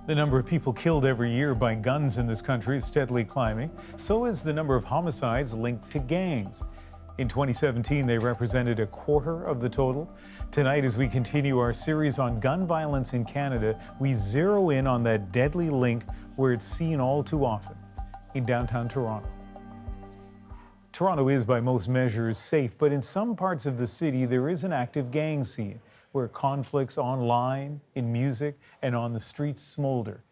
The number of people killed every year by guns in this country is steadily climbing. So is the number of homicides linked to gangs. In 2017, they represented a quarter of the total. Tonight, as we continue our series on gun violence in Canada, we zero in on that deadly link where it's seen all too often, in downtown Toronto. Toronto is, by most measures, safe, but in some parts of the city, there is an active gang scene where conflicts online, in music, and on the streets smolder.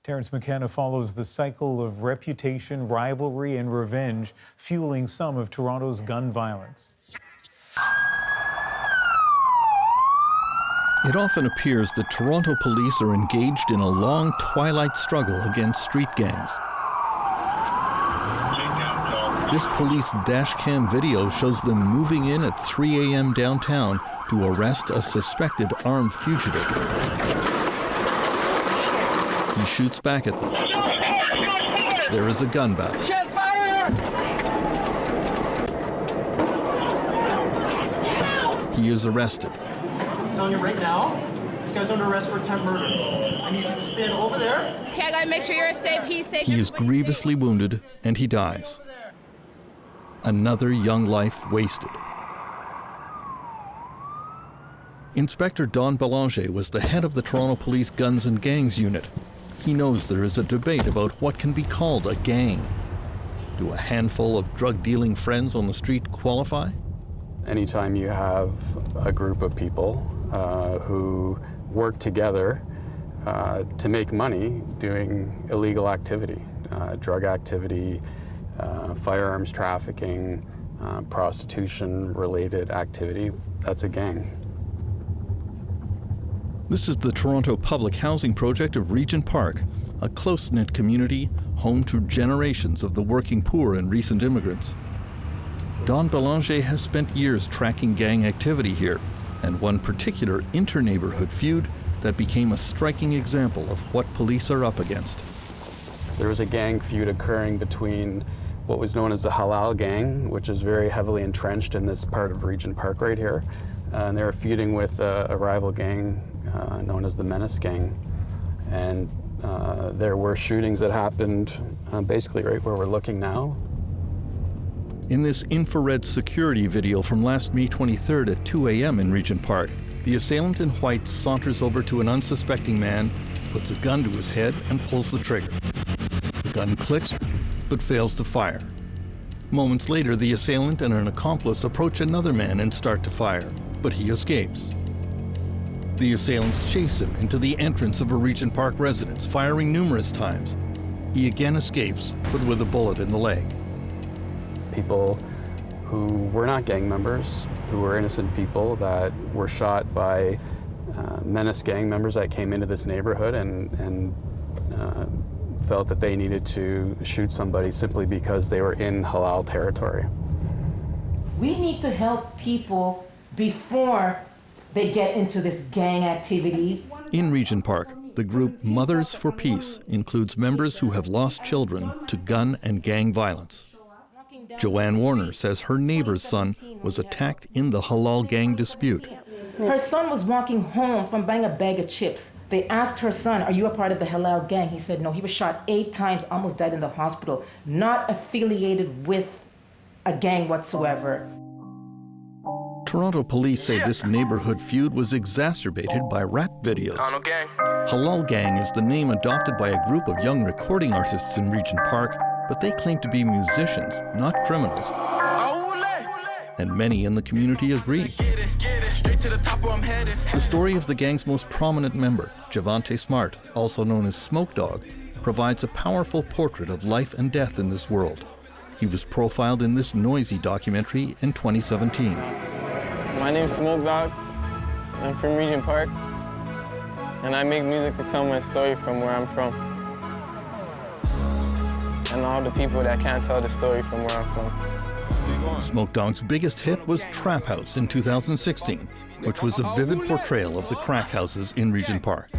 Terrence McKenna follows the cycle of reputation, rivalry, and revenge fueling some of Toronto's gun violence. It often appears that Toronto police are engaged in a long twilight struggle against street gangs. This police dashcam video shows them moving in at 3 a.m. downtown to arrest a suspected armed fugitive. He shoots back at them. There is a gun battle. He is arrested. I'm telling you right now, this guy's under arrest for attempt murder. I need you to stand over there. Okay, I gotta make sure you're safe, he's safe. He is grievously wounded and he dies. Another young life wasted. Inspector Don Belanger was the head of the Toronto Police Guns and Gangs Unit. He knows there is a debate about what can be called a gang. Do a handful of drug-dealing friends on the street qualify? Anytime you have a group of people who work together to make money doing illegal activity, drug activity, firearms trafficking, prostitution-related activity, that's a gang. This is the Toronto Public Housing Project of Regent Park, a close-knit community home to generations of the working poor and recent immigrants. Don Belanger has spent years tracking gang activity here, and one particular inter-neighborhood feud that became a striking example of what police are up against. There was a gang feud occurring between what was known as the Halal Gang, which is very heavily entrenched in this part of Regent Park right here. And they were feuding with a rival gang known as the Menace Gang. And there were shootings that happened basically right where we're looking now. In this infrared security video from last May 23rd at 2 a.m. in Regent Park, the assailant in white saunters over to an unsuspecting man, puts a gun to his head, and pulls the trigger. The gun clicks, but fails to fire. Moments later, the assailant and an accomplice approach another man and start to fire, but he escapes. The assailants chase him into the entrance of a Regent Park residence, firing numerous times. He again escapes, but with a bullet in the leg. People who were not gang members, who were innocent people that were shot by Menace Gang members that came into this neighborhood and felt that they needed to shoot somebody simply because they were in halal territory. We need to help people before they get into this gang activities. In Regent Park, the group Mothers for Peace includes members who have lost children to gun and gang violence. Joanne Warner says her neighbor's son was attacked in the halal gang dispute. Her son was walking home from buying a bag of chips. They asked her son, "Are you a part of the halal gang?" He said no. He was shot 8 times, almost died in the hospital, not affiliated with a gang whatsoever. Toronto police say this neighborhood feud was exacerbated by rap videos. Halal Gang is the name adopted by a group of young recording artists in Regent Park, but they claim to be musicians, not criminals. And many in the community agree. The story of the gang's most prominent member, Javante Smart, also known as Smoke Dog, provides a powerful portrait of life and death in this world. He was profiled in this Noisy documentary in 2017. My name's Smoke Dog. I'm from Regent Park, and I make music to tell my story from where I'm from. And all the people that can't tell the story from where I'm from. Smoke Dog's biggest hit was Trap House in 2016, which was a vivid portrayal of the crack houses in Regent Park.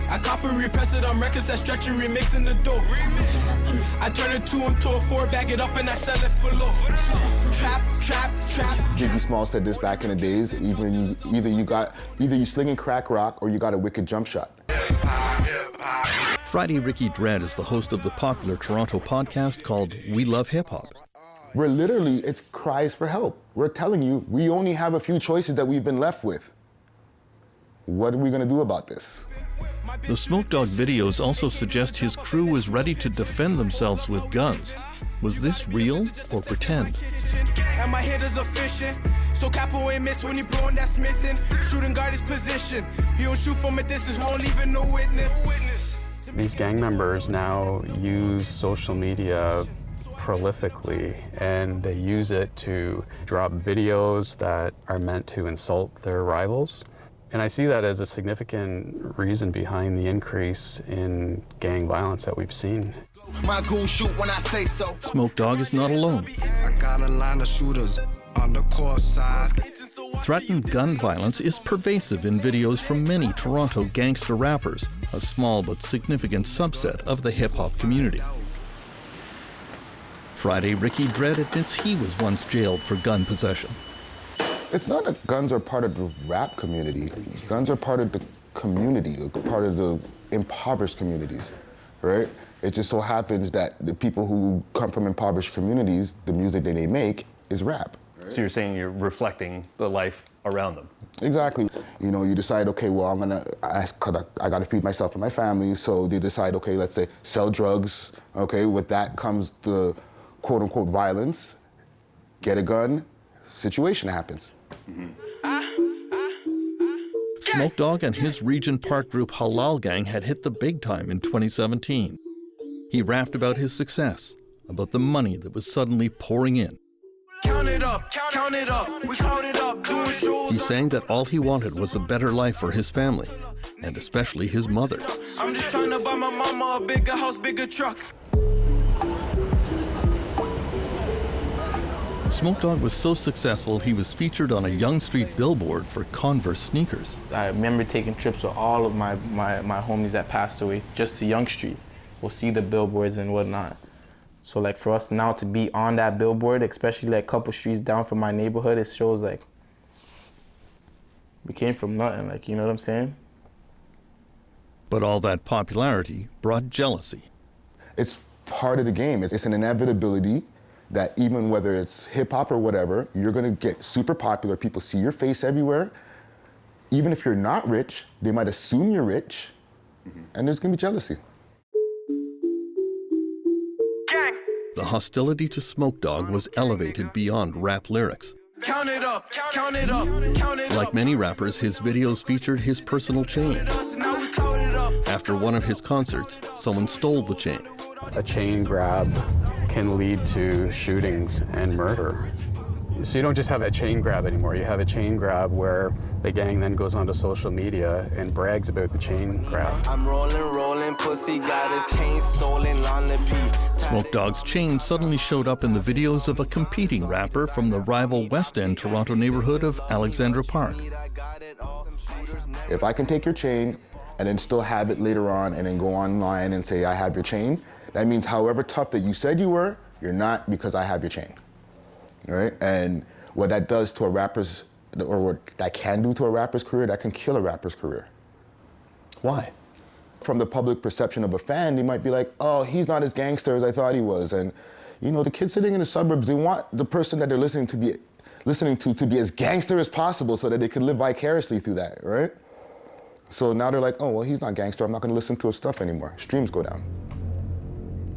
I copy repress it on records that stretch and remix in the dope. I turn it 2 into a 4, bag it up and I sell it for low. Trap, trap, trap. Biggie Smalls said this back in the days, either you slinging crack rock or you got a wicked jump shot. Friday Ricky Dredd is the host of the popular Toronto podcast called We Love Hip Hop. We're literally, it's cries for help. We're telling you, we only have a few choices that we've been left with. What are we gonna do about this? The Smoke Dog videos also suggest his crew was ready to defend themselves with guns. Was this real or pretend? And my hitters are fishing, so Capo ain't miss when he blowing that Smithin'. Shooting guard his position. He don't shoot from a distance, won't leave no witness. These gang members now use social media prolifically, and they use it to drop videos that are meant to insult their rivals. And I see that as a significant reason behind the increase in gang violence that we've seen. My goon shoot when I say so. Smoke Dog is not alone. I got a line of shooters on the course side. Threatened gun violence is pervasive in videos from many Toronto gangster rappers, a small but significant subset of the hip-hop community. Friday Ricky Dredd admits he was once jailed for gun possession. It's not that guns are part of the rap community. Guns are part of the community, part of the impoverished communities, right? It just so happens that the people who come from impoverished communities, the music that they make is rap. So you're saying you're reflecting the life around them? Exactly. You know, you decide, okay, well, I gotta feed myself and my family, so they decide, okay, let's say, sell drugs, okay, with that comes the quote-unquote violence, get a gun, situation happens. Smoke Dog and his Regent Park group Halal Gang had hit the big time in 2017. He rapped about his success, about the money that was suddenly pouring in. Count it up, we count it up, doing shows. He sang that all he wanted was a better life for his family, and especially his mother. I'm just trying to buy my mama a bigger house, bigger truck. Smoke Dog was so successful he was featured on a Yonge Street billboard for Converse sneakers. I remember taking trips with all of my homies that passed away just to Yonge Street. We'll see the billboards and whatnot. So like for us now to be on that billboard, especially like a couple streets down from my neighborhood, it shows like we came from nothing, like, you know what I'm saying? But all that popularity brought jealousy. It's part of the game. It's an inevitability that even whether it's hip hop or whatever, you're gonna get super popular. People see your face everywhere. Even if you're not rich, they might assume you're rich, and there's gonna be jealousy. The hostility to Smoke Dog was elevated beyond rap lyrics. Count it up, count it up, count it up. Like many rappers, his videos featured his personal chain. After one of his concerts, someone stole the chain. A chain grab can lead to shootings and murder. So you don't just have a chain grab anymore. You have a chain grab where the gang then goes onto social media and brags about the chain grab. I'm rolling, pussy got his chain stolen on the beat. Smoke Dog's chain suddenly showed up in the videos of a competing rapper from the rival West End Toronto neighborhood of Alexandra Park. If I can take your chain and then still have it later on and then go online and say I have your chain, that means however tough that you said you were, you're not because I have your chain, right? And what that does to a rapper's, or what that can do to a rapper's career, that can kill a rapper's career. Why? From the public perception of a fan, they might be like, oh, he's not as gangster as I thought he was. And you know, the kids sitting in the suburbs, they want the person that they're listening to be as gangster as possible so that they can live vicariously through that, right? So now they're like, oh, well, he's not gangster, I'm not gonna listen to his stuff anymore. Streams go down.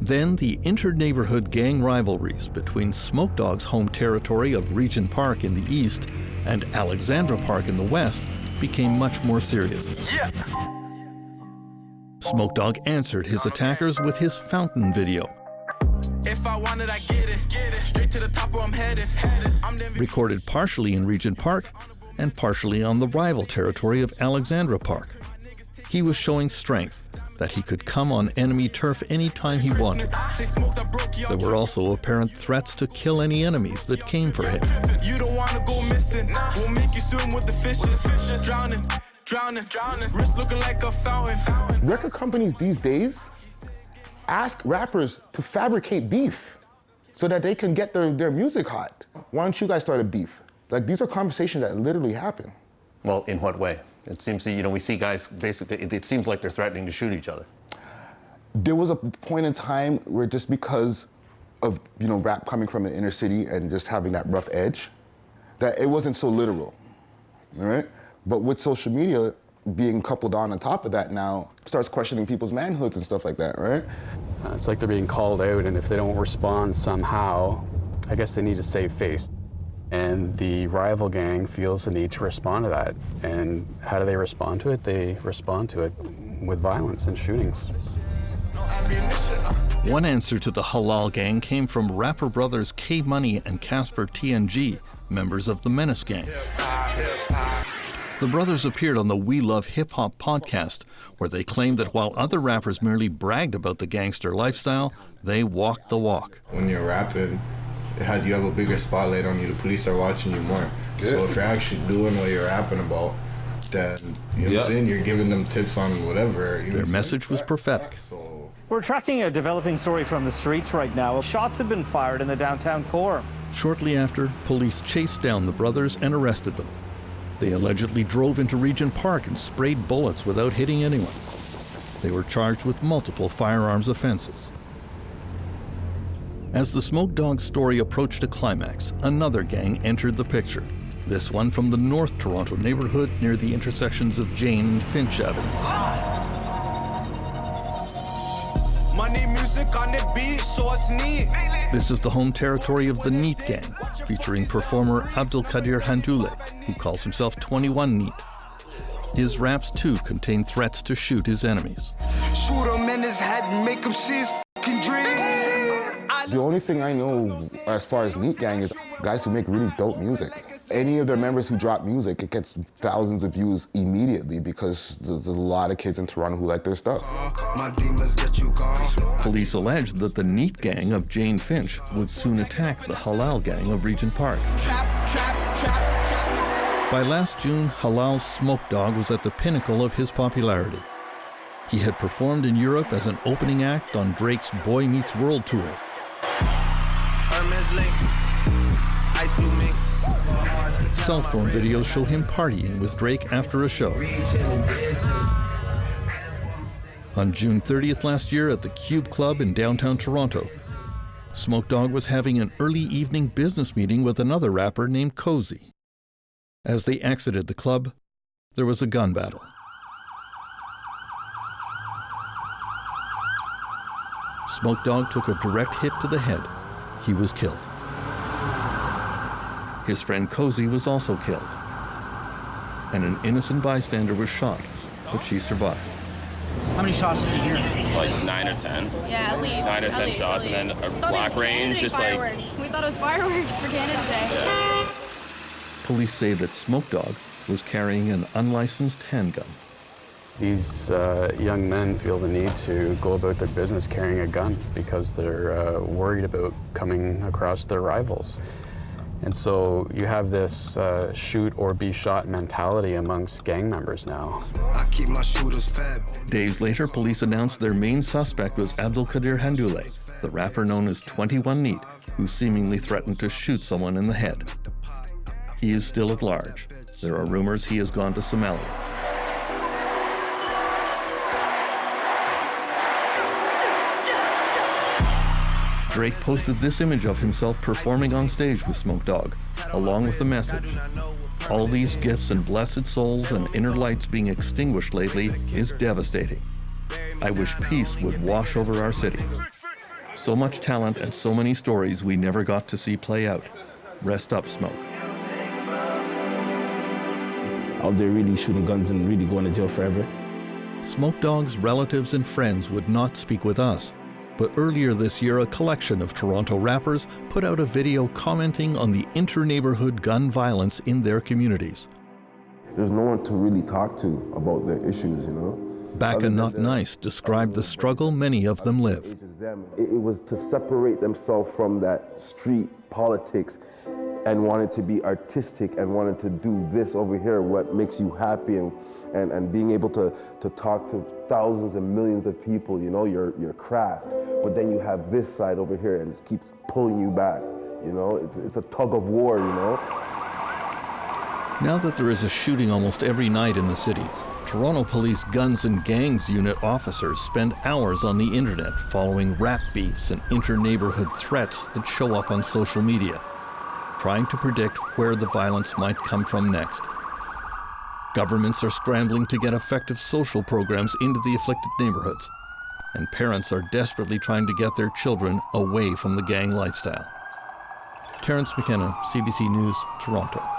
Then the inter-neighborhood gang rivalries between Smoke Dog's home territory of Regent Park in the east and Alexandra Park in the west became much more serious. Yeah. Smoke Dog answered his attackers with his fountain video. If I want it, I get it. Straight to the top where I'm headed. Recorded partially in Regent Park and partially on the rival territory of Alexandra Park. He was showing strength, that he could come on enemy turf anytime he wanted. There were also apparent threats to kill any enemies that came for him. You don't want to go missing. We'll make you swim with the fishes. Drowning. Wrist looking like a fountain. Record companies these days ask rappers to fabricate beef so that they can get their music hot. Why don't you guys start a beef? Like, these are conversations that literally happen. Well, in what way? It seems that, we see guys basically, it seems like they're threatening to shoot each other. There was a point in time where just because of, you know, rap coming from the inner city and just having that rough edge, that it wasn't so literal, all right? But with social media being coupled on top of that now, starts questioning people's manhoods and stuff like that, right? It's like they're being called out, and if they don't respond somehow, I guess they need to save face. And the rival gang feels the need to respond to that. And how do they respond to it? They respond to it with violence and shootings. One answer to the Halal gang came from rapper brothers K Money and Casper TNG, members of the Menace gang. The brothers appeared on the We Love Hip Hop podcast, where they claimed that while other rappers merely bragged about the gangster lifestyle, they walked the walk. When you're rapping, you have a bigger spotlight on you. The police are watching you more. Yeah. So if you're actually doing what you're rapping about, then, you know what I'm saying, you're giving them tips on whatever. You know Their message was prophetic. We're tracking a developing story from the streets right now. Shots have been fired in the downtown core. Shortly after, police chased down the brothers and arrested them. They allegedly drove into Regent Park and sprayed bullets without hitting anyone. They were charged with multiple firearms offenses. As the Smoke Dog story approached a climax, another gang entered the picture. This one from the North Toronto neighborhood near the intersections of Jane and Finch Avenues. Money music on the beat, so it's neat. This is the home territory of the Neat Gang, featuring performer Abdulkadir Handouleh, who calls himself 21 Neat. His raps too contain threats to shoot his enemies. Shoot him in his head and make him see his fucking dreams. The only thing I know as far as Neat Gang is guys who make really dope music. Any of their members who drop music, it gets thousands of views immediately because there's a lot of kids in Toronto who like their stuff. Police alleged that the Neat Gang of Jane Finch would soon attack the Halal Gang of Regent Park. By last June, Halal's Smoke Dog was at the pinnacle of his popularity. He had performed in Europe as an opening act on Drake's Boy Meets World tour. Cell phone videos show him partying with Drake after a show. On June 30th last year at the Cube Club in downtown Toronto, Smoke Dog was having an early evening business meeting with another rapper named Cozy. As they exited the club, there was a gun battle. Smoke Dog took a direct hit to the head. He was killed. His friend Cozy was also killed. And an innocent bystander was shot, but she survived. How many shots did you hear? Like 9 or 10. Yeah, at least. 9 or 10 shots, and then a black range, just fireworks. We thought it was fireworks for Canada Day. Yeah. Police say that Smoke Dog was carrying an unlicensed handgun. These young men feel the need to go about their business carrying a gun because they're worried about coming across their rivals. And so you have this shoot or be shot mentality amongst gang members now. I keep my shooters fed. Days later, police announced their main suspect was Abdulkadir Handouleh, the rapper known as 21 Neat, who seemingly threatened to shoot someone in the head. He is still at large. There are rumors he has gone to Somalia. Drake posted this image of himself performing on stage with Smoke Dog, along with the message. All these gifts and blessed souls and inner lights being extinguished lately is devastating. I wish peace would wash over our city. So much talent and so many stories we never got to see play out. Rest up, Smoke. Out there really shooting guns and really going to jail forever. Smoke Dog's relatives and friends would not speak with us. But earlier this year, a collection of Toronto rappers put out a video commenting on the inter-neighborhood gun violence in their communities. There's no one to really talk to about their issues, you know? Baka Not Nice described the struggle many of them live. It was to separate themselves from that street politics and wanted to be artistic and wanted to do this over here, what makes you happy, and being able to talk to thousands and millions of people, you know, your craft. But then you have this side over here and it keeps pulling you back, you know? It's a tug of war, you know? Now that there is a shooting almost every night in the city, Toronto Police Guns and Gangs Unit officers spend hours on the internet following rap beefs and inter-neighborhood threats that show up on social media, trying to predict where the violence might come from next. Governments are scrambling to get effective social programs into the afflicted neighborhoods, and parents are desperately trying to get their children away from the gang lifestyle. Terrence McKenna, CBC News, Toronto.